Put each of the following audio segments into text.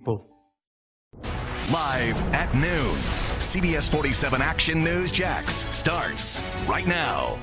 Well, Live at noon, CBS 47 Action News Jax starts right now.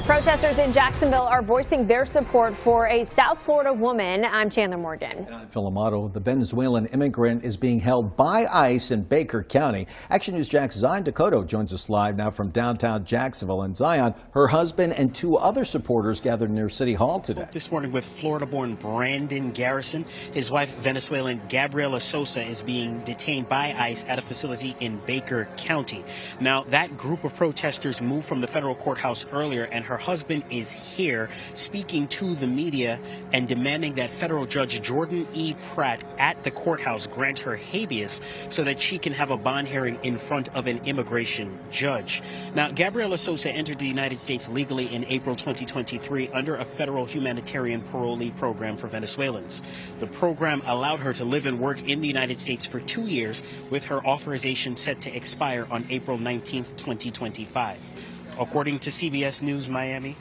Protesters in Jacksonville are voicing their support for a South Florida woman. I'm Chandler Morgan. And I'm Phil Amato. The Venezuelan immigrant is being held by ICE in Baker County. Action News Jax Zion Dakota joins us live now from downtown Jacksonville. And Zion, her husband and two other supporters gathered near City Hall today. This morning with Florida-born Brandon Garrison. His wife, Venezuelan Gabriela Sosa, is being detained by ICE at a facility in Baker County. Now, that group of protesters moved from the federal courthouse earlier, and her husband is here speaking to the media and demanding that federal judge Jordan E. Pratt at the courthouse grant her habeas so that she can have a bond hearing in front of an immigration judge. Now, Gabriela Sosa entered the United States legally in April 2023 under a federal humanitarian parolee program for Venezuelans. The program allowed her to live and work in the United States for 2 years, with her authorization set to expire on April 19, 2025. According to CBS News Miami,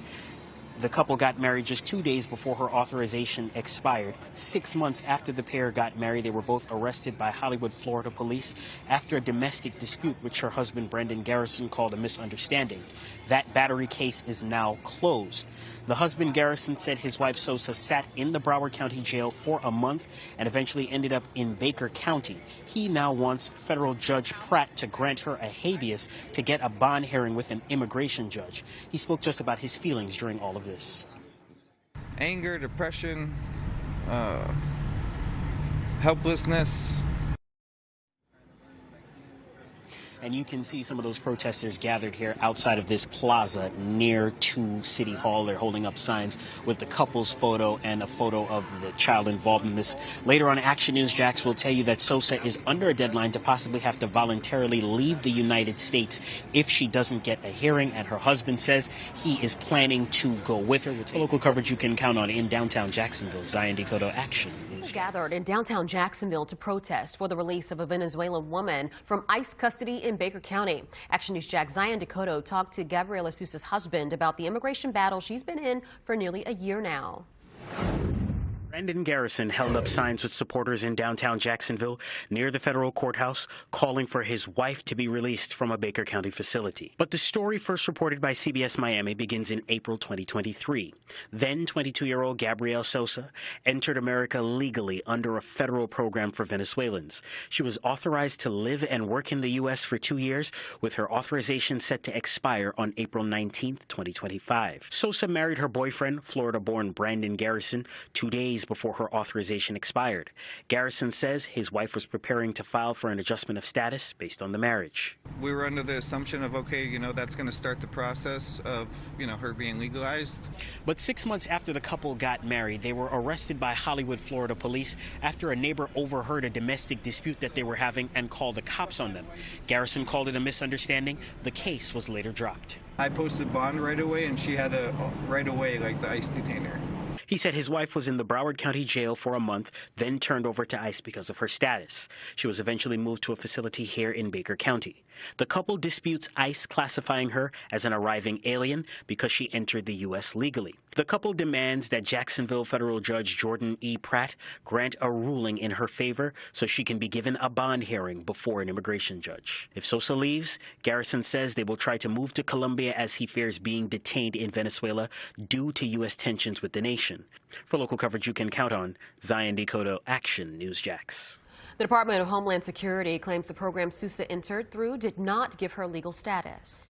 the couple got married just 2 days before her authorization expired. 6 months after the pair got married, they were both arrested by Hollywood, Florida police after a domestic dispute, which her husband, Brandon Garrison, called a misunderstanding. That battery case is now closed. The husband, Garrison, said his wife, Sosa, sat in the Broward County jail for a month and eventually ended up in Baker County. He now wants federal judge Pratt to grant her a habeas to get a bond hearing with an immigration judge. He spoke to us about his feelings during all of this. Anger, depression, helplessness. And you can see some of those protesters gathered here outside of this plaza near to City Hall. They're holding up signs with the couple's photo and a photo of the child involved in this. Later on, Action News Jax will tell you that Sosa is under a deadline to possibly have to voluntarily leave the United States if she doesn't get a hearing. And her husband says he is planning to go with her. Local coverage you can count on in downtown Jacksonville. Zion Dakota, Action News Jax. Gathered in downtown Jacksonville to protest for the release of a Venezuelan woman from ICE custody in Baker County. Action News Jax Zion Dakota talked to Gabriela Sosa's husband about the immigration battle she's been in for nearly a year now. Brandon Garrison held up signs with supporters in downtown Jacksonville near the federal courthouse, calling for his wife to be released from a Baker County facility. But the story, first reported by CBS Miami, begins in April 2023. Then 22-year-old Gabriela Sosa entered America legally under a federal program for Venezuelans. She was authorized to live and work in the U.S. for 2 years, with her authorization set to expire on April 19, 2025. Sosa married her boyfriend, Florida-born Brandon Garrison, 2 days before her authorization expired. Garrison says his wife was preparing to file for an adjustment of status based on the marriage. We were under the assumption of, okay, that's going to start the process of, her being legalized. But 6 months after the couple got married, they were arrested by Hollywood, Florida police after a neighbor overheard a domestic dispute that they were having and called the cops on them. Garrison called it a misunderstanding. The case was later dropped. I posted bond right away, and she had to right away, the ICE detain her. He said his wife was in the Broward County jail for a month, then turned over to ICE because of her status. She was eventually moved to a facility here in Baker County. The couple disputes ICE classifying her as an arriving alien because she entered the U.S. legally. The couple demands that Jacksonville federal judge Jordan E. Pratt grant a ruling in her favor so she can be given a bond hearing before an immigration judge. If Sosa leaves, Garrison says they will try to move to Colombia as he fears being detained in Venezuela due to U.S. tensions with the nation. For local coverage you can count on, Zion Dakota, Action News Jax. The Department of Homeland Security claims the program Sosa entered through did not give her legal status.